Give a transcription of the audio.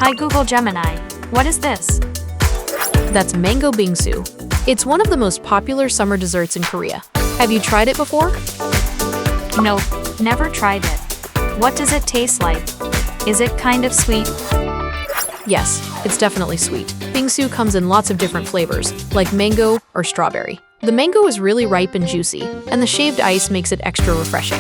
Hi Google Gemini. What is this? That's mango bingsu. It's one of the most popular summer desserts in Korea. Have you tried it before? Nope, never tried it. What does it taste like? Is it kind of sweet? Yes, it's definitely sweet. Bingsu comes in lots of different flavors, like mango or strawberry. The mango is really ripe and juicy, and the shaved ice makes it extra refreshing.